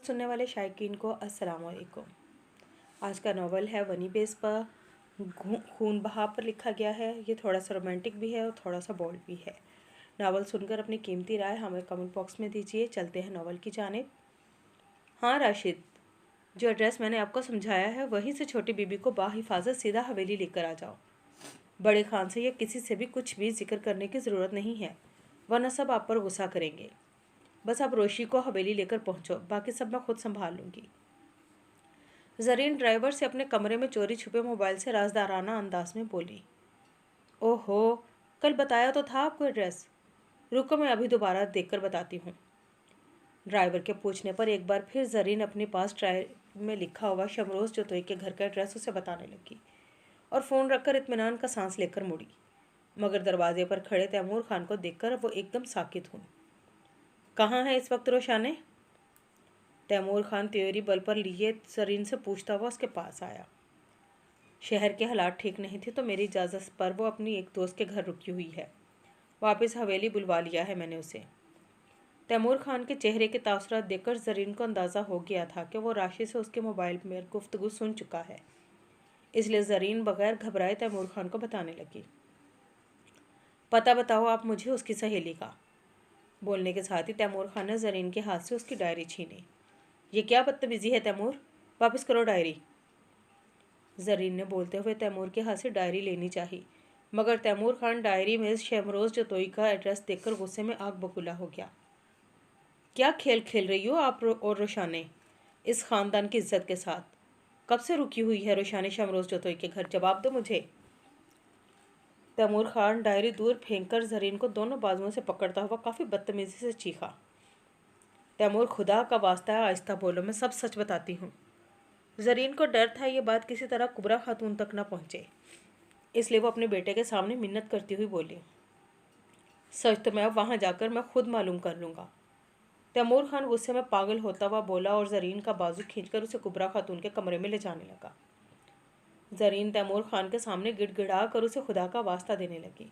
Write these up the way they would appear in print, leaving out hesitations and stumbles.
सुनने वाले शायकीन को अस्सलाम वालेकुम। आज का नावल है वनी बेस पर खून बहा पर लिखा गया है। ये थोड़ा सा रोमांटिक भी है और थोड़ा सा बोल्ड भी है। नावल सुनकर अपनी कीमती राय हमें कमेंट बॉक्स में दीजिए। चलते हैं नावल की जानिब। हाँ राशिद, जो एड्रेस मैंने आपको समझाया है वहीं से छोटी बीबी को बाहिफाजत सीधा हवेली लेकर आ जाओ। बड़े खान से या किसी से भी कुछ भी जिक्र करने की ज़रूरत नहीं है, वरना सब आप पर गुस्सा करेंगे। बस आप रोशी को हवेली लेकर पहुंचो, बाकी सब मैं खुद संभाल लूँगी। जरीन ड्राइवर से अपने कमरे में चोरी छुपे मोबाइल से राजदाराना अंदाज में बोली। ओहो, कल बताया तो था आपको एड्रेस। रुको, मैं अभी दोबारा देखकर बताती हूँ। ड्राइवर के पूछने पर एक बार फिर जरीन अपने पास ड्राइव में लिखा हुआ शमरोज जतोई के घर का एड्रेस उसे बताने लगी और फ़ोन रखकर इत्मीनान का सांस लेकर मुड़ी। मगर दरवाजे पर खड़े तैमूर खान को देखकर वो एकदम साकित हुई। कहाँ है इस वक्त रोशाने? तैमूर खान त्योरी बल पर लिए जरीन से पूछता हुआ उसके पास आया। शहर के हालात ठीक नहीं थे तो मेरी इजाज़त पर वो अपनी एक दोस्त के घर रुकी हुई है। वापस हवेली बुलवा लिया है मैंने उसे। तैमूर खान के चेहरे के तासुरात देखकर जरीन को अंदाज़ा हो गया था कि वो राशि से उसके मोबाइल में गुफ्तगू सुन चुका है। इसलिए जरीन बगैर घबराए तैमूर खान को बताने लगी। पता बताओ आप मुझे उसकी सहेली का। बोलने के साथ ही तैमूर खान ने जरीन के हाथ से उसकी डायरी छीनी। ये क्या बदतमीजी है तैमूर, वापस करो डायरी। जरीन ने बोलते हुए तैमूर के हाथ से डायरी लेनी चाहिए, मगर तैमूर खान डायरी में शमरोज जतोई का एड्रेस देखकर गुस्से में आग बबूला हो गया। क्या खेल खेल रही हो आप और रोशाने इस खानदान की इज्जत के साथ? कब से रुकी हुई है रोशाने शमरोज जतोई के घर? जवाब दो मुझे। तैमूर खान डायरी दूर फेंककर जरीन को दोनों बाजुओं से पकड़ता हुआ काफ़ी बदतमीजी से चीखा। तैमूर, खुदा का वास्ता है आहिस्ता बोलो, मैं सब सच बताती हूँ। जरीन को डर था ये बात किसी तरह कुबरा खातून तक न पहुँचे, इसलिए वो अपने बेटे के सामने मिन्नत करती हुई बोली। सच तो मैं वहाँ जाकर मैं खुद मालूम कर लूँगा। तैमूर खान गुस्से में पागल होता हुआ बोला और जरीन का बाजू खींचकर उसे कुबरा खातून के कमरे में ले जाने लगा। जरीन तैमूर खान के सामने गिड़गिड़ा कर उसे खुदा का वास्ता देने लगी।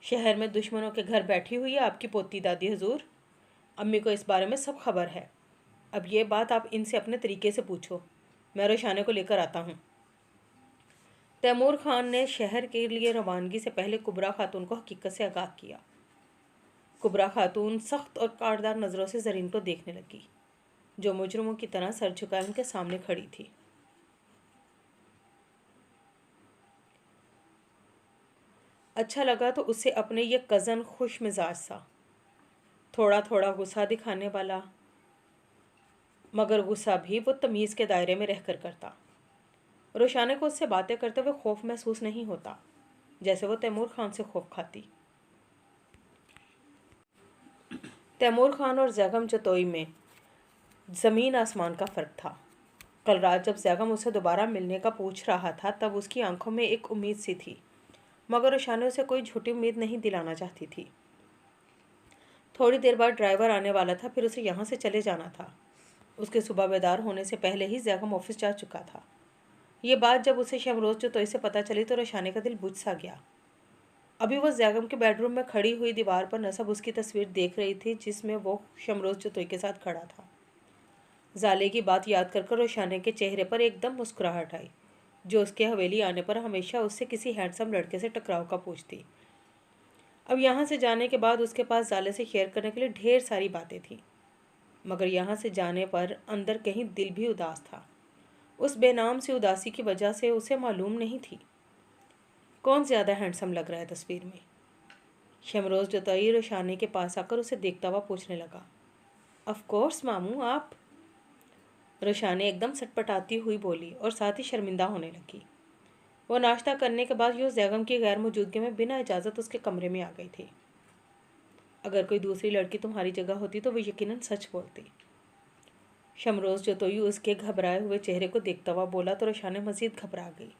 शहर में दुश्मनों के घर बैठी हुई है आपकी पोती दादी हजूर। अम्मी को इस बारे में सब खबर है। अब ये बात आप इनसे अपने तरीके से पूछो। मैं रोशाने को लेकर आता हूँ। तैमूर खान ने शहर के लिए रवानगी से पहले कुबरा खातून को हकीकत से आगाह किया। कुबरा खातून सख्त और काटदार नज़रों से जरीन को देखने लगी, जो मुजरिमों की तरह सर झुकाए उनके सामने खड़ी थी। अच्छा लगा तो उसे अपने ये कज़न खुश मिजाज सा, थोड़ा थोड़ा गुस्सा दिखाने वाला, मगर गुस्सा भी वो तमीज़ के दायरे में रहकर करता। रोशाने को उससे बातें करते हुए खौफ महसूस नहीं होता, जैसे वो तैमूर खान से खौफ खाती। तैमूर खान और जैगम जतोई में ज़मीन आसमान का फ़र्क था। कल रात जब जैगम उसे दोबारा मिलने का पूछ रहा था तब उसकी आंखों में एक उम्मीद सी थी, मगर रोशाने उसे कोई झूठी उम्मीद नहीं दिलाना चाहती थी। थोड़ी देर बाद ड्राइवर आने वाला था, फिर उसे यहाँ से चले जाना था। उसके सुबह बेदार होने से पहले ही जैगम ऑफिस जा चुका था। ये बात जब उसे शमरोज जतोई से पता चली तो रोशाने का दिल बुझ सा गया। अभी वो जैगम के बेडरूम में खड़ी हुई दीवार पर नसब उसकी तस्वीर देख रही थी, जिसमें वो शमरोज जतोई के साथ खड़ा था। जाले की बात याद कर रोशाने के चेहरे पर एकदम मुस्कुराहट आई, जो उसके हवेली आने पर हमेशा उससे किसी हैंडसम लड़के से टकराव का पूछती। अब यहाँ से जाने के बाद उसके पास जाले से शेयर करने के लिए ढेर सारी बातें थीं, मगर यहाँ से जाने पर अंदर कहीं दिल भी उदास था। उस बेनाम सी उदासी की वजह से उसे मालूम नहीं थी कौन ज़्यादा हैंडसम लग रहा है तस्वीर में। शमरोज जतोई रोशाने के पास आकर उसे देखता हुआ पूछने लगा, ऑफ कोर्स मामू, आप? रोशाने एकदम सटपटाती हुई बोली और साथ ही शर्मिंदा होने लगी। वो नाश्ता करने के बाद यूँ जैगम की गैर मौजूदगी में बिना इजाज़त उसके कमरे में आ गई थी। अगर कोई दूसरी लड़की तुम्हारी जगह होती तो वो यकीनन सच बोलती। शमरोज जतोई उसके घबराए हुए चेहरे को देखता हुआ बोला तो रोशाने मज़ीद घबरा गई।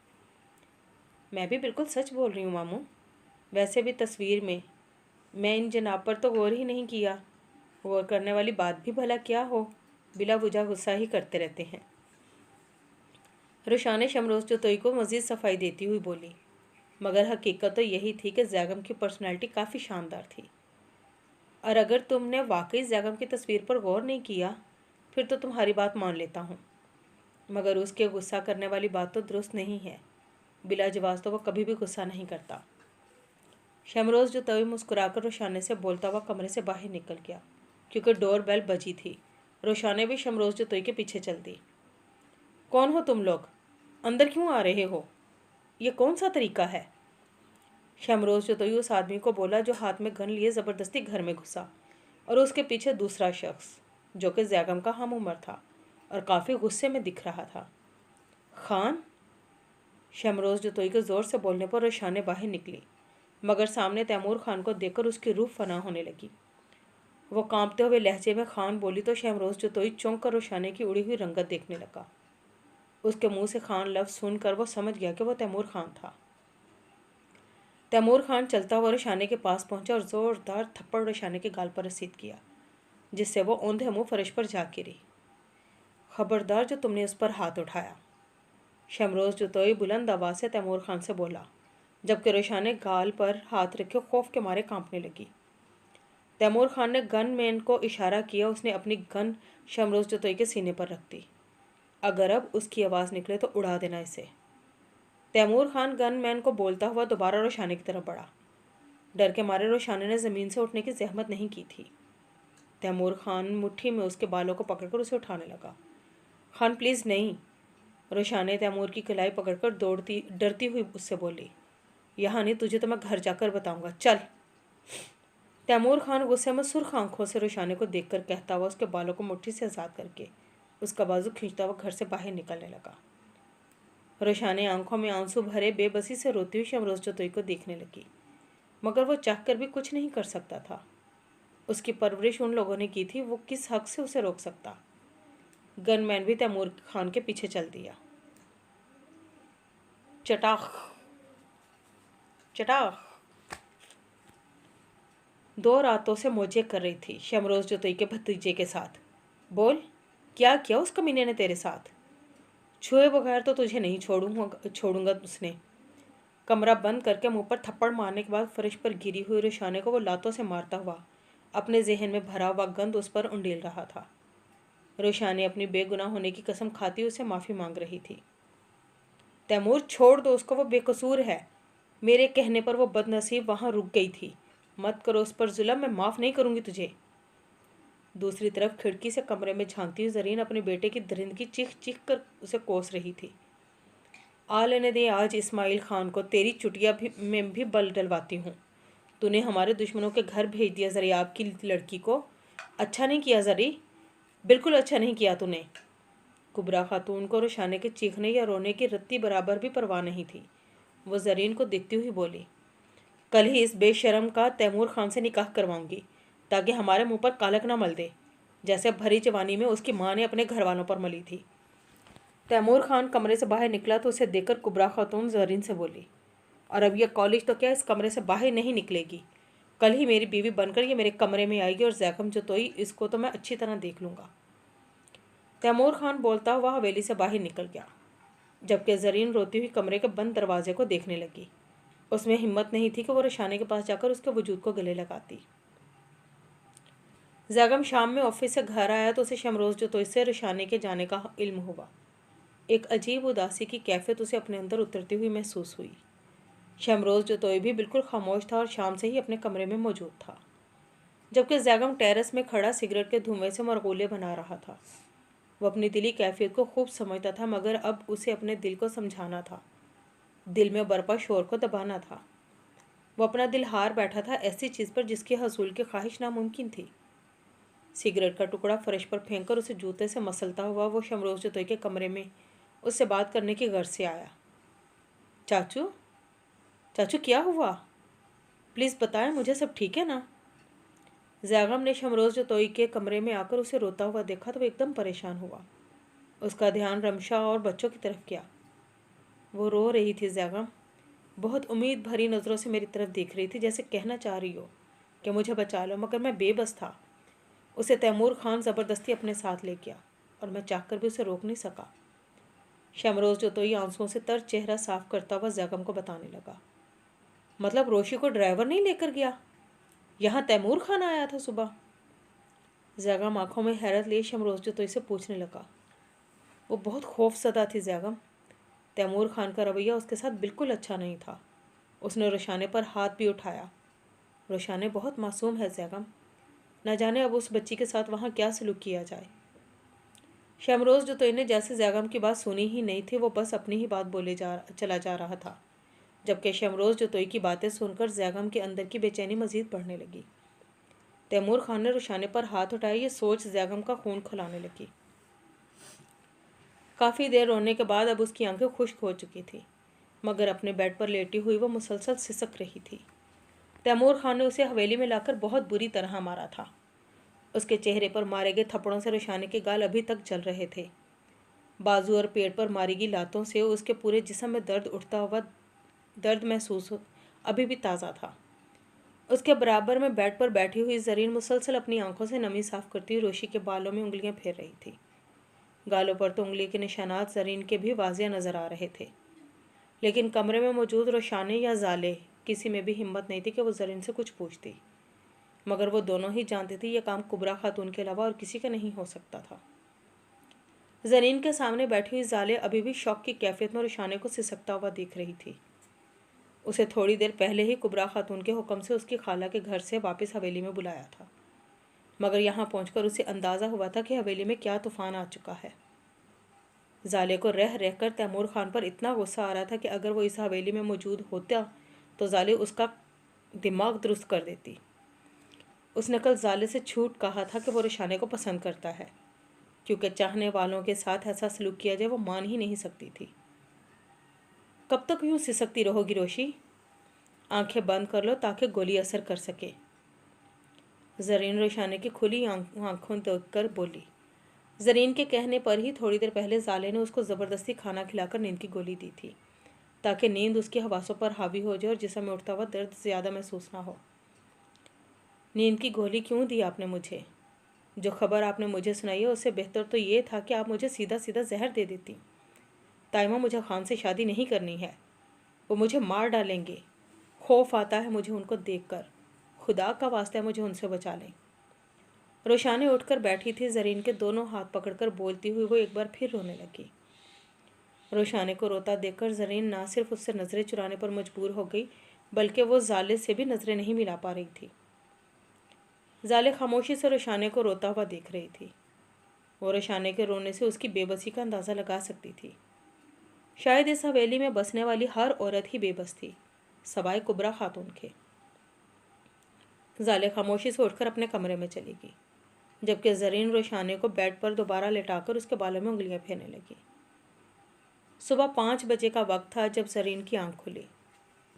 मैं भी बिल्कुल सच बोल रही हूँ मामू। वैसे भी तस्वीर में मैं इन जनाब पर तो गौर ही नहीं किया। गौर करने वाली बात भी भला क्या हो, बिला वजह गुस्सा ही करते रहते हैं। रोशाने शमरोज जतोई को मज़ीद सफाई देती हुई बोली, मगर हकीकत तो यही थी कि जैगम की पर्सनैलिटी काफ़ी शानदार थी, और अगर तुमने वाकई जैगम की तस्वीर पर गौर नहीं किया پھر تو تمہاری بات مان لیتا ہوں، مگر اس کے غصہ کرنے والی بات تو درست نہیں ہے۔ بلا جواز تو وہ کبھی بھی غصہ نہیں کرتا۔ شمروز جتوئی مسکرا کر روشانے سے بولتا ہوا کمرے سے باہر نکل گیا، کیونکہ ڈور بیل بجی تھی۔ روشانے بھی شمروز جتوئی کے پیچھے چل دی۔ کون ہو تم لوگ؟ اندر کیوں آ رہے ہو؟ یہ کون سا طریقہ ہے؟ شمروز جتوئی اس آدمی کو بولا جو ہاتھ میں گن لیے زبردستی گھر میں گھسا، اور اس کے پیچھے دوسرا شخص جو کہ زیغم کا ہم عمر تھا اور کافی غصے میں دکھ رہا تھا۔ خان؟ شمروز جتوئی کے زور سے بولنے پر روشانے باہر نکلی، مگر سامنے تیمور خان کو دیکھ کر اس کی روح فنا ہونے لگی۔ وہ کانپتے ہوئے لہجے میں خان بولی تو شمروز جتوئی چونک کر روشانے کی اڑی ہوئی رنگت دیکھنے لگا۔ اس کے منہ سے خان لفظ سن کر وہ سمجھ گیا کہ وہ تیمور خان تھا۔ تیمور خان چلتا ہوا روشانے کے پاس پہنچا اور زوردار تھپڑ روشانے کے گال پر رسید کیا، جس سے وہ اوندھے منہ فرش پر جا گری۔ خبردار جو تم نے اس پر ہاتھ اٹھایا، شمروز جتوئی بلند آواز سے تیمور خان سے بولا، جبکہ روشانے گال پر ہاتھ رکھے خوف کے مارے کانپنے لگی۔ تیمور خان نے گن مین کو اشارہ کیا، اس نے اپنی گن شمروز جتوئی کے سینے پر رکھ دی۔ اگر اب اس کی آواز نکلے تو اڑا دینا اسے۔ تیمور خان گن مین کو بولتا ہوا دوبارہ روشانے کی طرف بڑھا۔ ڈر کے مارے روشانے نے زمین سے اٹھنے کی زحمت نہیں کی تھی۔ تیمور خان مٹھی میں اس کے بالوں کو پکڑ کر اسے اٹھانے لگا۔ خان پلیز نہیں، روشانے تیمور کی کلائی پکڑ کر ڈرتی ہوئی اس سے بولی، یہاں نہیں، تجھے تو میں گھر جا کر بتاؤں گا، چل۔ تیمور خان غصے میں سرخ آنکھوں سے روشانے کو دیکھ کر کہتا ہوا اس کے بالوں کو مٹھی سے آزاد کر کے اس کا بازو کھینچتا ہوا گھر سے باہر نکلنے لگا۔ روشانے آنکھوں میں آنسو بھرے بے بسی سے روتی ہوئی شمروز جتوئی کو دیکھنے لگی، مگر وہ چاہ کر بھی کچھ نہیں کر سکتا تھا۔ اس کی پرورش ان لوگوں نے کی تھی، وہ کس حق سے اسے روک سکتا؟ گن مین بھی تیمور خان کے پیچھے چل دیا۔ چٹاخ چٹاخ دو راتوں سے موجیں کر رہی تھی شمروز جتوئی کے بھتیجے کے ساتھ۔ بول، کیا کیا اس کمینے نے تیرے ساتھ؟ چھوئے بغیر تو تجھے نہیں چھوڑوں گا اس نے۔ کمرہ بند کر کے منہ پر تھپڑ مارنے کے بعد فرش پر گری ہوئی روشانے کو وہ لاتوں سے مارتا ہوا اپنے ذہن میں بھرا ہوا گند اس پر انڈیل رہا تھا۔ روشانے اپنی بے گناہ ہونے کی قسم کھاتی اسے معافی مانگ رہی تھی۔ تیمور چھوڑ دو اس کو، وہ بے قصور ہے، میرے کہنے پر وہ بد نصیب وہاں رک گئی تھی، مت کرو اس پر ظلم، میں معاف نہیں کروں گی تجھے۔ دوسری طرف کھڑکی سے کمرے میں جھانکتی ہوئی زرین اپنے بیٹے کی درندگی چیخ چیخ کر اسے کوس رہی تھی۔ آ لینے دے آج اسماعیل خان کو، تیری چٹیا میں بھی بل ڈلواتی ہوں۔ تو نے ہمارے دشمنوں کے گھر بھیج دیا زریاب کی لڑکی کو، اچھا نہیں کیا زری، بالکل اچھا نہیں کیا تو نے۔ کبرا خاتون کو روشانے کے چیخنے یا رونے کی رتی برابر بھی پرواہ نہیں تھی۔ وہ زرین کو دیکھتی ہوئی بولی، کل ہی اس بے شرم کا تیمور خان سے نکاح کرواؤں گی، تاکہ ہمارے منہ پر کالک نہ مل دے، جیسے بھری جوانی میں اس کی ماں نے اپنے گھر والوں پر ملی تھی۔ تیمور خان کمرے سے باہر نکلا تو اسے دیکھ کر کبرا خاتون زرین سے بولی، اور اب یہ کالج تو کیا اس کمرے سے باہر نہیں نکلے گی، کل ہی میری بیوی بن کر یہ میرے کمرے میں آئے گی، اور زیغم جتوئی اس کو تو میں اچھی طرح دیکھ لوں گا۔ تیمور خان بولتا ہوا حویلی سے باہر نکل گیا، جبکہ زرین روتی ہوئی کمرے کے بند دروازے کو دیکھنے لگی۔ اس میں ہمت نہیں تھی کہ وہ روشانے کے پاس جا کر اس کے وجود کو گلے لگاتی۔ زیغم شام میں آفس سے گھر آیا تو اسے شمروز جتوئی سے روشانے کے جانے کا علم ہوا۔ ایک عجیب اداسی کی کیفیت اسے اپنے اندر اترتی ہوئی محسوس ہوئی۔ شمروز جتوئی بھی بالکل خاموش تھا اور شام سے ہی اپنے کمرے میں موجود تھا، جبکہ زیغم ٹیرس میں کھڑا سگریٹ کے دھوئیں سے مرغولے بنا رہا تھا۔ وہ اپنی دلی کیفیت کو خوب سمجھتا تھا، مگر اب اسے اپنے دل کو سمجھانا تھا، دل میں برپا شور کو دبانا تھا۔ وہ اپنا دل ہار بیٹھا تھا ایسی چیز پر جس کے حصول کی خواہش ناممکن تھی۔ سگریٹ کا ٹکڑا فرش پر پھینک کر اسے جوتے سے مسلتا ہوا وہ شمروز جتوئی کے کمرے میں اس سے بات کرنے کی غرض سے آیا۔ چاچو، چاچو کیا ہوا؟ پلیز بتائیں، مجھے سب ٹھیک ہے نا؟ زیغم نے شمروز جتوئی کے کمرے میں آ کر اسے روتا ہوا دیکھا تو وہ ایک دم پریشان ہوا۔ اس کا دھیان رمشا اور بچوں کی طرف گیا۔ وہ رو رہی تھی زیغم، بہت امید بھری نظروں سے میری طرف دیکھ رہی تھی، جیسے کہنا چاہ رہی ہو کہ مجھے بچا لو، مگر میں بے بس تھا۔ اسے تیمور خان زبردستی اپنے ساتھ لے گیا اور میں چاہ کر بھی اسے روک نہیں سکا۔ شمروز جتوئی آنسوؤں سے تر چہرہ صاف کرتا ہوا زیغم کو بتانے لگا، مطلب روشی کو ڈرائیور نہیں لے کر گیا؟ یہاں تیمور خان آیا تھا صبح؟ ज़ैगम आंखों में हैरत लिए शमरोज़ जतोई से पूछने लगा। वो बहुत खौफज़दा थी ज़ैगम। तैमूर खान का रवैया उसके साथ बिल्कुल अच्छा नहीं था। उसने रोशाने पर हाथ भी उठाया। रोशाने बहुत मासूम है ज़ैगम, न जाने अब उस बच्ची के साथ वहाँ क्या सलूक किया जाए। शमरोज़ जतोई ने जैसे ज़ैगम की बात सुनी ही नहीं थी, वो बस अपनी ही बात बोले चला जा रहा था, जबकि शमरोज़ जतोई की बातें सुनकर ज़ैगम के अंदर की बेचैनी मज़ीद बढ़ने लगी। तैमूर खान ने रोशाने पर हाथ उठाया, ये सोच ज़ैगम का खून खौलाने लगी। काफ़ी देर रोने के बाद अब उसकी आंखें खुश्क हो चुकी थी, मगर अपने बेड पर लेटी हुई वो मुसलसल सिसक रही थी। तैमूर खान ने उसे हवेली में लाकर बहुत बुरी तरह मारा था। उसके चेहरे पर मारे गए थप्पड़ों से रोशाने के गाल अभी तक जल रहे थे। बाजू और पेट पर मारी गई लातों से उसके पूरे जिस्म में दर्द महसूस अभी भी ताज़ा था। उसके बराबर में बेड पर बैठी हुई ज़रीन मुसलसल अपनी आंखों से नमी साफ करती हुई रोशी के बालों में उंगलियां फेर रही थी। गालों पर तो उंगली के निशानात ज़रीन के भी वाज़िया नज़र आ रहे थे, लेकिन कमरे में मौजूद रोशाने या ज़ाले किसी में भी हिम्मत नहीं थी कि वो ज़रीन से कुछ पूछती, मगर वो दोनों ही जानती थी यह काम कुबरा खातून के अलावा और किसी का नहीं हो सकता था। ज़रीन के सामने बैठी हुई ज़ाले अभी भी शौक की कैफियत में रोशाने को सिसकता हुआ दिख रही थी। उसे थोड़ी देर पहले ही कुबरा खातून के हुक्म से उसकी खाला के घर से वापस हवेली में बुलाया था, मगर यहाँ पहुंचकर उसे अंदाज़ा हुआ था कि हवेली में क्या तूफ़ान आ चुका है। ज़ाले को रह रहकर तैमूर खान पर इतना गुस्सा आ रहा था कि अगर वो इस हवेली में मौजूद होता तो ज़ाले उसका दिमाग दुरुस्त कर देती। उसने कल ज़ाले से झूठ कहा था कि वो रोशाने को पसंद करता है, क्योंकि चाहने वालों के साथ ऐसा सलूक किया जाए वो मान ही नहीं सकती थी। कब तक यूँ सिसकती रहोगी रोशी? आंखें बंद कर लो ताकि गोली असर कर सके। ज़रीन रोशाने की खुली आंखों देखकर बोली। ज़रीन के कहने पर ही थोड़ी देर पहले ज़ाले ने उसको ज़बरदस्ती खाना खिलाकर नींद की गोली दी थी, ताकि नींद उसके हवासों पर हावी हो जाए और जिस्म में उठता हुआ दर्द ज़्यादा महसूस ना हो। नींद की गोली क्यों दी आपने मुझे? जो खबर आपने मुझे सुनाई है उससे बेहतर तो ये था कि आप मुझे सीधा सीधा जहर दे देती। ताइमा, मुझे खान से शादी नहीं करनी है, वो मुझे मार डालेंगे। खौफ आता है मुझे उनको देखकर। खुदा का वास्ता है मुझे उनसे बचा लें। रोशाने उठकर बैठी थी। ज़रीन के दोनों हाथ पकड़कर बोलती हुई वो एक बार फिर रोने लगी। रोशाने को रोता देखकर ज़रीन ना सिर्फ उससे नज़रें चुराने पर मजबूर हो गई, बल्कि वो ज़ाले से भी नज़रें नहीं मिला पा रही थी। ज़ाले खामोशी से रोशाने को रोता हुआ देख रही थी। वो रोशाने के रोने से उसकी बेबसी का अंदाज़ा लगा सकती थी। शायद इस हवेली में बसने वाली हर औरत ही बेबस थी, सवाए कुबरा खातून के। ज़ाले खामोशी से उठकर अपने कमरे में चली गई, जबकि ज़रीन रोशाने को बेड पर दोबारा लेटाकर उसके बालों में उंगलियां फेरने लगी। सुबह 5 बजे का वक्त था जब ज़रीन की आंख खुली।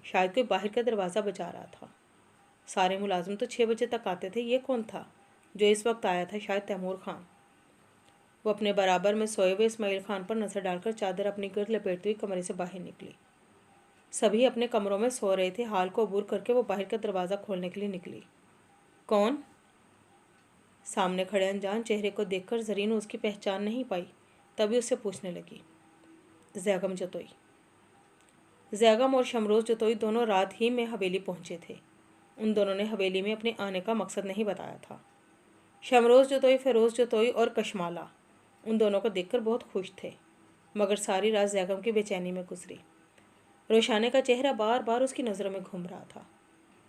शायद कोई बाहर का दरवाज़ा बजा रहा था। सारे मुलाजिम तो 6 बजे तक आते थे। ये कौन था जो इस वक्त आया था? शायद तैमूर खान। वो अपने बराबर में सोए हुए इस्माइल खान पर नज़र डालकर चादर अपनी गिर्द लपेटती हुई कमरे से बाहर निकली। सभी अपने कमरों में सो रहे थे। हाल को अबूर करके वो बाहर का दरवाज़ा खोलने के लिए निकली। कौन? सामने खड़े अनजान चेहरे को देखकर ज़रीन उसकी पहचान नहीं पाई, तभी उससे पूछने लगी। ज़ैगम जतोई। ज़ैगम और शमरोज़ जतोई दोनों रात ही में हवेली पहुंचे थे। उन दोनों ने हवेली में अपने आने का मकसद नहीं बताया था। शमरोज़ जतोई, फ़िरोज़ जतोई और कशमाला उन दोनों को देखकर बहुत खुश थे, मगर सारी रात ज़ैगम की बेचैनी में गुजरी। रोशाने का चेहरा बार बार उसकी नज़रों में घूम रहा था,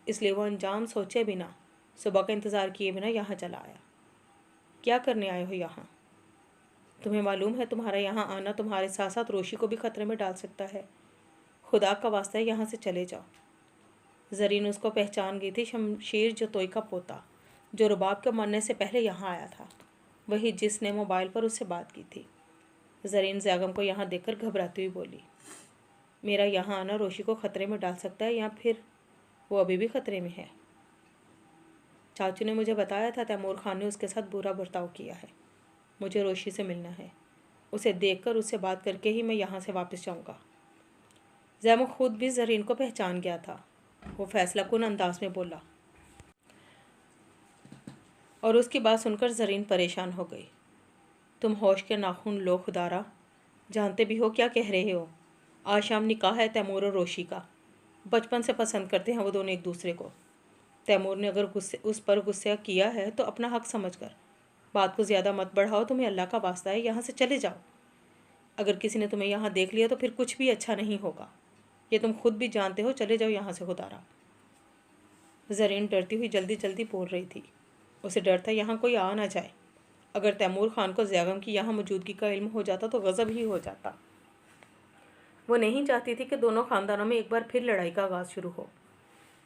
इसलिए वो अंजाम सोचे बिना, सुबह का इंतज़ार किए बिना यहाँ चला आया। क्या करने आए हो यहाँ? तुम्हें मालूम है तुम्हारा यहाँ आना तुम्हारे साथ साथ रोशी को भी खतरे में डाल सकता है। खुदा का वास्ता है यहाँ से चले जाओ। ज़रीन उसको पहचान गई थी। शमशीर जतोई का पोता, जो रुबाब के मरने से पहले यहाँ आया था, वही जिसने मोबाइल पर उससे बात की थी। ज़रीन ज़ैगम को यहाँ देखकर घबराती हुई बोली, मेरा यहाँ आना रोशी को ख़तरे में डाल सकता है या फिर वो अभी भी ख़तरे में है? चाचू ने मुझे बताया था तैमूर खान ने उसके साथ बुरा बर्ताव किया है। मुझे रोशी से मिलना है। उसे देखकर उससे बात करके ही मैं यहाँ से वापस जाऊँगा। ज़ैगम खुद भी ज़रीन को पहचान गया था। वो फैसला कुन अंदाज में बोला, और उसकी बात सुनकर ज़रीन परेशान हो गई। तुम होश के नाखून लो खुदारा, जानते भी हो क्या कह रहे हो। आज शाम निकाह है तैमूर और रोशी का। बचपन से पसंद करते हैं वो दोनों एक दूसरे को। तैमूर ने अगर उस पर गुस्सा किया है तो अपना हक समझकर, بات کو زیادہ مت بڑھاؤ، تمہیں اللہ کا واسطہ ہے یہاں سے چلے جاؤ۔ اگر کسی نے تمہیں یہاں دیکھ لیا تو پھر کچھ بھی اچھا نہیں ہوگا، یہ تم خود بھی جانتے ہو، چلے جاؤ یہاں سے خدا را۔ زرین ڈرتی ہوئی جلدی جلدی بول رہی تھی۔ اسے ڈر تھا یہاں کوئی آ نہ جائے۔ اگر تیمور خان کو زیغم کی یہاں موجودگی کا علم ہو جاتا تو غضب ہی ہو جاتا۔ وہ نہیں چاہتی تھی کہ دونوں خاندانوں میں ایک بار پھر لڑائی کا آغاز شروع ہو،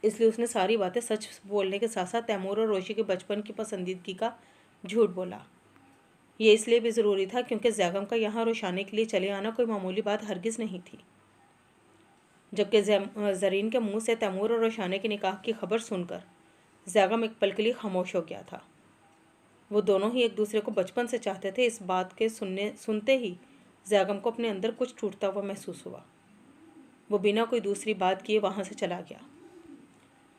اس لیے اس نے ساری باتیں سچ بولنے کے ساتھ ساتھ تیمور اور روشی کے بچپن کی پسندیدگی کا جھوٹ بولا۔ یہ اس لیے بھی ضروری تھا کیونکہ زیغم کا یہاں روشانے کے لیے چلے آنا کوئی معمولی بات ہرگز نہیں تھی۔ جبکہ زرین کے منہ سے تیمور اور روشانے کے نکاح کی خبر سن کر زیغم ایک پل کے لیے خاموش ہو گیا تھا۔ وہ دونوں ہی ایک دوسرے کو بچپن سے چاہتے تھے۔ اس بات کے سنتے ہی زیغم کو اپنے اندر کچھ ٹوٹتا ہوا محسوس ہوا۔ وہ بنا کوئی دوسری بات کیے وہاں سے چلا گیا،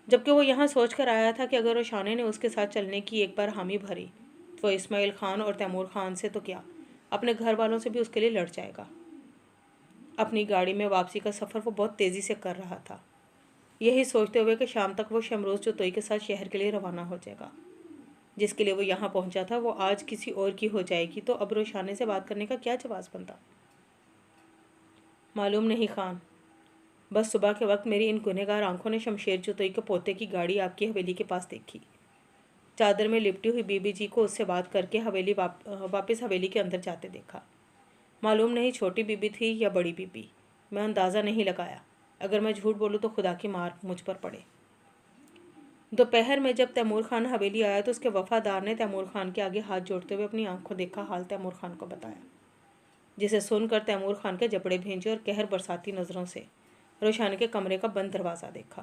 جبکہ وہ یہاں سوچ کر آیا تھا کہ اگر روشانے نے اس کے ساتھ چلنے کی ایک بار حامی بھری تو اسماعیل خان اور تیمور خان سے تو کیا، اپنے گھر والوں سے بھی اس کے لیے لڑ جائے گا۔ اپنی گاڑی میں واپسی کا سفر وہ بہت تیزی سے کر رہا تھا، یہی سوچتے ہوئے کہ شام تک وہ شمروز جتوئی کے ساتھ شہر کے لیے روانہ ہو جائے گا۔ جس کے لیے وہ یہاں پہنچا تھا وہ آج کسی اور کی ہو جائے گی تو اب روشانے سے بات کرنے کا کیا جواز بنتا؟ معلوم نہیں خان، بس صبح کے وقت میری ان گنہگار آنکھوں نے شمشیر جتوئی کے پوتے کی گاڑی آپ کی حویلی کے پاس دیکھی۔ چادر میں لپٹی ہوئی بی بی جی کو اس سے بات کر کے واپس حویلی کے اندر جاتے دیکھا۔ معلوم نہیں چھوٹی بی بی تھی یا بڑی بی بی، میں اندازہ نہیں لگایا۔ اگر میں جھوٹ بولوں تو خدا کی مار مجھ پر پڑے۔ دوپہر میں جب تیمور خان حویلی آیا تو اس کے وفادار نے تیمور خان کے آگے ہاتھ جوڑتے ہوئے اپنی آنکھوں دیکھا حال تیمور خان کو بتایا، جسے سن کر تیمور خان کے جبڑے بھیجے اور قہر برساتی نظروں سے روشانے کے کمرے کا بند دروازہ دیکھا۔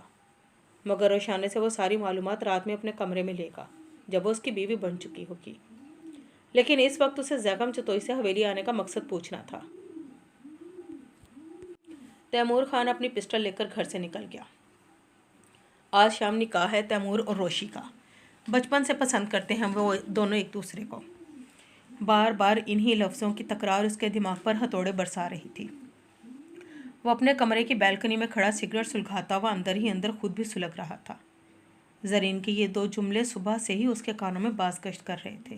مگر روشانے سے وہ ساری معلومات رات میں اپنے کمرے میں لے گا جب وہ اس کی بیوی بن چکی ہوگی، لیکن اس وقت اسے زیغم جتوئی سے حویلی آنے کا مقصد پوچھنا تھا۔ تیمور خان اپنی پسٹل لے کر گھر سے نکل گیا۔ آج شام نکاح ہے تیمور اور روشی کا، بچپن سے پسند کرتے ہیں وہ دونوں ایک دوسرے کو۔ بار بار انہی لفظوں کی تکرار اس کے دماغ پر ہتھوڑے برسا رہی تھی۔ وہ اپنے کمرے کی بیلکنی میں کھڑا سگریٹ سلگاتا ہوا اندر ہی اندر خود بھی سلگ رہا تھا۔ زرین کے یہ دو جملے صبح سے ہی اس کے کانوں میں باز گشت کر رہے تھے،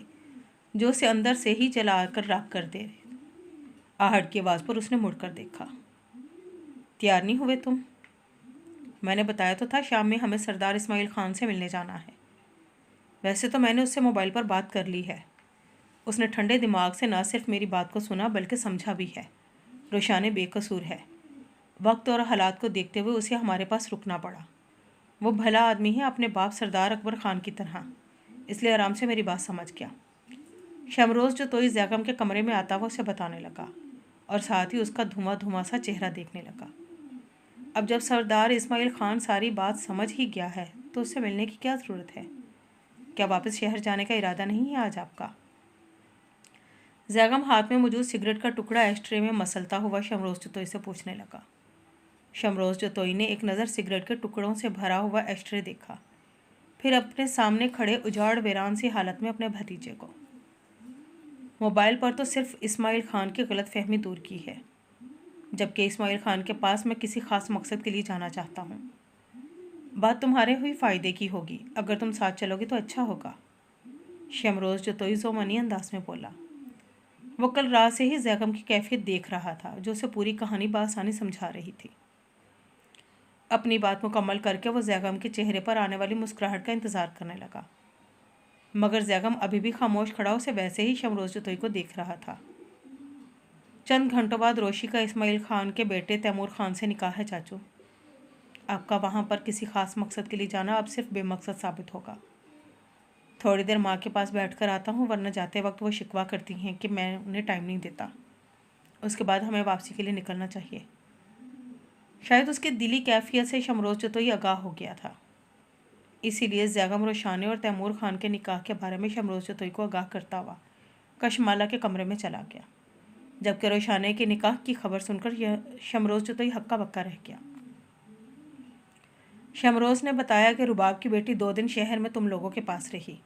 جو اسے اندر سے ہی جلا کر راکھ کر دے رہے۔ آہٹ کی آواز پر اس نے مڑ کر دیکھا۔ تیار نہیں ہوئے تم؟ میں نے بتایا تو تھا شام میں ہمیں سردار اسماعیل خان سے ملنے جانا ہے۔ ویسے تو میں نے اس سے موبائل پر بات کر لی ہے۔ اس نے ٹھنڈے دماغ سے نہ صرف میری بات کو سنا بلکہ سمجھا بھی ہے۔ روشانے بے قصور ہے۔ وقت اور حالات کو دیکھتے ہوئے اسے ہمارے پاس رکنا پڑا۔ وہ بھلا آدمی ہے اپنے باپ سردار اکبر خان کی طرح، اس لیے آرام سے میری بات سمجھ گیا۔ شمروز جتوئی زیغم کے کمرے میں آتا وہ اسے بتانے لگا اور ساتھ ہی اس کا دھواں سا چہرہ دیکھنے لگا۔ اب جب سردار اسماعیل خان ساری بات سمجھ ہی گیا ہے تو اس سے ملنے کی کیا ضرورت ہے؟ کیا واپس شہر جانے کا ارادہ نہیں ہے آج آپ کا؟ زیغم ہاتھ میں موجود سگریٹ کا ٹکڑا ایش ٹرے میں مسلتا ہوا شمروز جتوئی سے پوچھنے لگا۔ شمروز جتوئی نے ایک نظر سگریٹ کے ٹکڑوں سے بھرا ہوا ایش ٹرے دیکھا، پھر اپنے سامنے کھڑے اجاڑ ویران سی حالت میں اپنے بھتیجے کو۔ موبائل پر تو صرف اسماعیل خان کی غلط فہمی دور کی ہے، جبکہ اسماعیل خان کے پاس میں کسی خاص مقصد کے لیے جانا چاہتا ہوں۔ بات تمہارے ہوئی فائدے کی ہوگی، اگر تم ساتھ چلو گے تو اچھا ہوگا، شمروز جتوئی ذومنی انداز میں بولا۔ وہ کل رات سے ہی زیغم کی کیفیت دیکھ رہا تھا جو اسے پوری کہانی بآسانی سمجھا رہی تھی۔ اپنی بات مکمل کر کے وہ زیغم کے چہرے پر آنے والی مسکراہٹ کا انتظار کرنے لگا، مگر زیغم ابھی بھی خاموش کھڑا اسے ویسے ہی شمروز جتوئی کو دیکھ رہا تھا۔ چند گھنٹوں بعد روشی کا اسماعیل خان کے بیٹے تیمور خان سے نکاح ہے چاچو۔ آپ کا وہاں پر کسی خاص مقصد کے لیے جانا اب صرف بے مقصد ثابت ہوگا۔ تھوڑی دیر ماں کے پاس بیٹھ کر آتا ہوں، ورنہ جاتے وقت وہ شکوہ کرتی ہیں کہ میں انہیں ٹائم نہیں دیتا۔ اس کے بعد ہمیں واپسی کے لیے نکلنا چاہیے۔ شاید اس کی دلی کیفیت سے شمروز جتوئی آگاہ ہو گیا تھا، اسی لیے زیغم روشانے اور تیمور خان کے نکاح کے بارے میں شمروز جتوئی کو آگاہ کرتا ہوا کشمالہ کے کمرے میں چلا گیا، جبکہ روشانے کے نکاح کی خبر سن کر شمروز جتوئی ہکا بکا رہ گیا۔ شمروز نے بتایا کہ رباب کی بیٹی 2 دن شہر میں تم لوگوں کے پاس رہی۔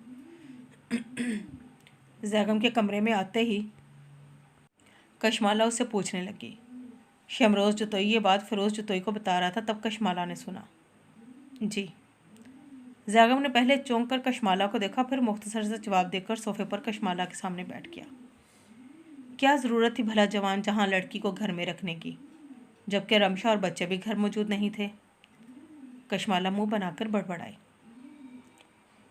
زیغم کے کمرے میں آتے ہی کشمالہ اس سے پوچھنے لگی۔ شمروز جتوئی یہ بات فیروز جتوئی کو بتا رہا تھا، تب کشمالہ نے سنا۔ جی۔ ज़ैगम ने पहले चौंक कर कशमाला को देखा, फिर मुख्तसर से जवाब देकर सोफे पर कशमाला के सामने बैठ गया। क्या ज़रूरत थी भला जवान जहाँ लड़की को घर में रखने की, जबकि रमशा और बच्चे भी घर मौजूद नहीं थे। कशमाला मुंह बनाकर बड़बड़ाई।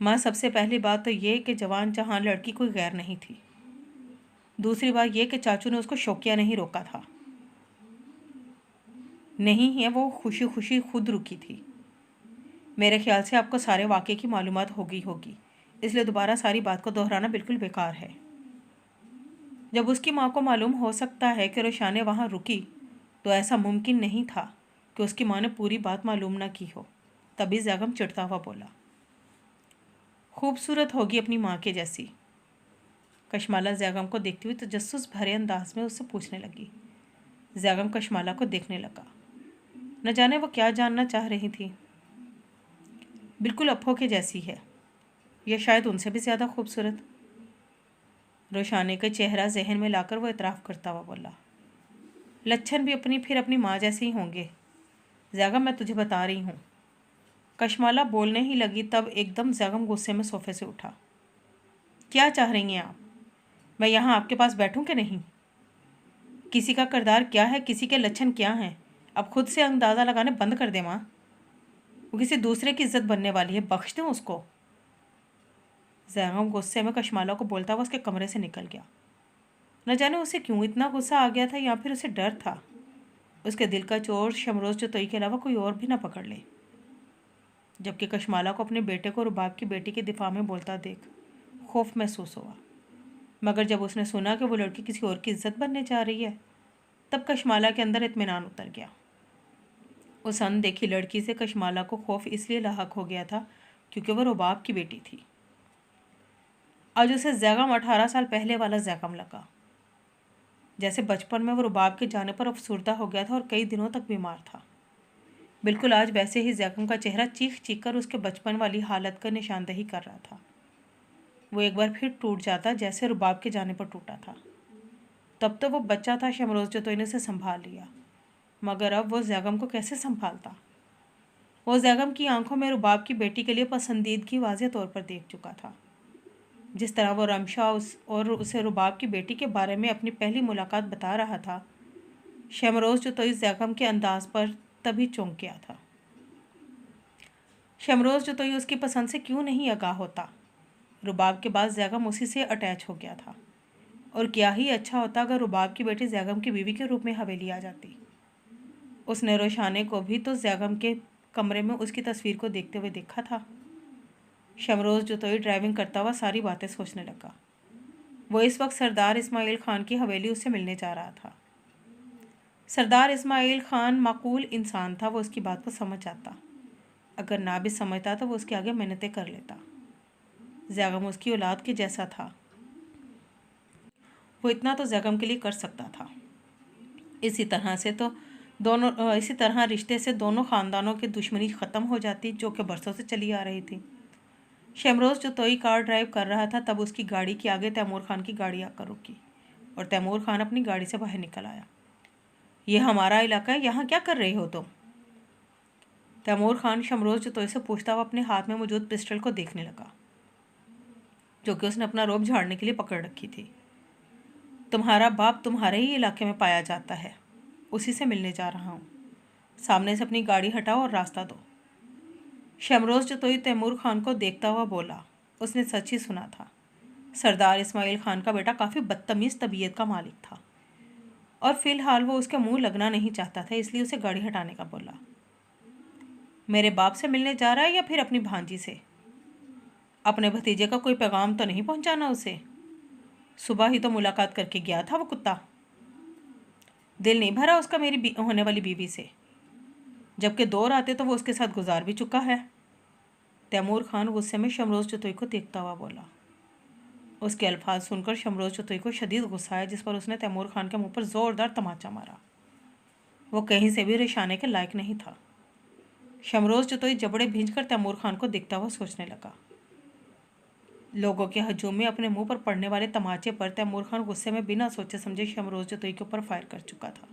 माँ, सबसे पहली बात तो ये कि जवान जहाँ लड़की कोई गैर नहीं थी। दूसरी बात यह कि चाचू ने उसको शौकिया नहीं रोका था। नहीं है, वो खुशी खुशी खुद रुकी थी। मेरे ख्याल से आपको सारे वाक़े की मालूमात होगी, इसलिए दोबारा सारी बात को दोहराना बिल्कुल बेकार है। जब उसकी माँ को मालूम हो सकता है कि रोशाने वहाँ रुकी, तो ऐसा मुमकिन नहीं था कि उसकी माँ ने पूरी बात मालूम ना की हो। तभी ज़ैगम चिढ़ता हुआ बोला, खूबसूरत होगी अपनी माँ के जैसी। कशमाला ज़ैगम को देखती हुई तजस्सुस भरे अंदाज में उससे पूछने लगी। ज़ैगम कशमाला को देखने लगा। न जाने वो क्या जानना चाह रही थी। बिल्कुल अप्पो के जैसी है, या शायद उनसे भी ज़्यादा खूबसूरत। रोशाने का चेहरा जहन में लाकर वो इतराफ़ करता हुआ बोला, लच्छन भी फिर अपनी माँ जैसे ही होंगे। ज़ैगम, मैं तुझे बता रही हूँ। कशमाला बोलने ही लगी, तब एकदम ज़ैगम गुस्से में सोफे से उठा। क्या चाह रही हैं आप? मैं यहाँ आपके पास बैठूं कि नहीं? किसी का किरदार क्या है, किसी के लक्षण क्या हैं, अब खुद से अंदाज़ा लगाने बंद कर दे माँ। वो किसी दूसरे की इज्जत बनने वाली है, बख्श दें उसको। ज़ैगम गुस्से में कशमाला को बोलता हुआ उसके कमरे से निकल गया। न जाने उसे क्यों इतना गुस्सा आ गया था, या फिर उसे डर था उसके दिल का चोर शमरोज़ जतोई के अलावा कोई और भी ना पकड़ ले। जबकि कशमाला को अपने बेटे को रुबाब की बेटी के दिफा में बोलता देख खौफ महसूस हुआ, मगर जब उसने सुना कि वो लड़की किसी और की इज्जत बनने जा रही है, तब कशमाला के अंदर इत्मीनान उतर गया। उस अनदेखी लड़की से कशमाला को खौफ इसलिए लाहक हो गया था क्योंकि वह रुबाब की बेटी थी। आज उसे ज़ैगम 18 साल पहले वाला ज़ैगम लगा, जैसे बचपन में वो रुबाब के जाने पर अफसुर्दा हो गया था और कई दिनों तक बीमार था। बिल्कुल आज वैसे ही ज़ैगम का चेहरा चीख चीख कर उसके बचपन वाली हालत का निशानदही कर रहा था। वो एक बार फिर टूट जाता जैसे रुबाब के जाने पर टूटा था। तब तो वो बच्चा था, शमरोज़ जतोई ने उसे संभाल लिया, मगर अब वो ज़ैगम को कैसे संभालता? वो ज़ैगम की आंखों में रुबाब की बेटी के लिए पसंदीदगी वाज़ेह तौर पर देख चुका था। जिस तरह वो रमशा और उसे रुबाब की बेटी के बारे में अपनी पहली मुलाकात बता रहा था, शमरोज़ जतोई ज़ैगम के अंदाज पर तभी चौंक गया था। शमरोज़ जतोई उसकी पसंद से क्यों नहीं आगाह होता? रुबाब के बाद ज़ैगम उसी से अटैच हो गया था, और क्या ही अच्छा होता अगर रुबाब की बेटी ज़ैगम की बीवी के रूप में हवेली आ जाती। उसने रोशाने को भी तो ज़ैगम के कमरे में उसकी तस्वीर को देखते हुए देखा था। शमरोज़ जतोई ड्राइविंग करता हुआ सारी बातें सोचने लगा। वो इस वक्त सरदार इस्माइल खान की हवेली उससे मिलने जा रहा था। सरदार इस्माइल खान माकूल इंसान था, वो उसकी बात को समझ जाता। अगर ना भी समझता तो वो उसके आगे मिन्नतें कर लेता। ज़ैगम उसकी औलाद के जैसा था, वो इतना तो ज़ैगम के लिए कर सकता था। इसी तरह रिश्ते से दोनों ख़ानदानों की दुश्मनी ख़त्म हो जाती, जो कि बरसों से चली आ रही थी। शमरोज़ जतोई कार ड्राइव कर रहा था, तब उसकी गाड़ी के आगे तैमूर खान की गाड़ी आकर रुकी और तैमूर खान अपनी गाड़ी से बाहर निकल आया। ये हमारा इलाका है, यहाँ क्या कर रहे हो तुम? तैमूर खान शमरोज़ जतोई से पूछता हुआ अपने हाथ में मौजूद पिस्टल को देखने लगा, जो कि उसने अपना रोब झाड़ने के लिए पकड़ रखी थी। तुम्हारा बाप तुम्हारे ही इलाके में पाया जाता है, उसी से मिलने जा रहा हूँ। सामने से अपनी गाड़ी हटाओ और रास्ता दो। शमरोज़ जतोई तैमूर खान को देखता हुआ बोला। उसने सच ही सुना था। सरदार इस्माइल खान का बेटा काफ़ी बदतमीज़ तबीयत का मालिक था, और फिलहाल वो उसके मुंह लगना नहीं चाहता था, इसलिए उसे गाड़ी हटाने का बोला। मेरे बाप से मिलने जा रहा है या फिर अपनी भांजी से? अपने भतीजे का कोई पैगाम तो नहीं पहुंचाना उसे? सुबह ही तो मुलाकात करके गया था वो कुत्ता। दिल नहीं भरा उसका मेरी होने वाली बीवी से, जबकि 2 रातें तो वो उसके साथ गुजार भी चुका है। तैमूर खान गुस्से में शमरोज़ जतोई को देखता हुआ बोला। उसके अल्फाज सुनकर शमरोज़ जतोई को शदीद गुस्सा आया, जिस पर उसने तैमूर खान के मुंह पर ज़ोरदार तमाचा मारा। वो कहीं से भी रिशाने के लायक नहीं था। शमरोज़ जतोई जबड़े भींचकर तैमूर खान को देखता हुआ सोचने लगा। लोगों के हजूम में अपने मुंह पर पड़ने वाले तमाचे पर तैमूर खान गुस्से में बिना सोचे समझे शमरोज़ जतोई के ऊपर फायर कर चुका था।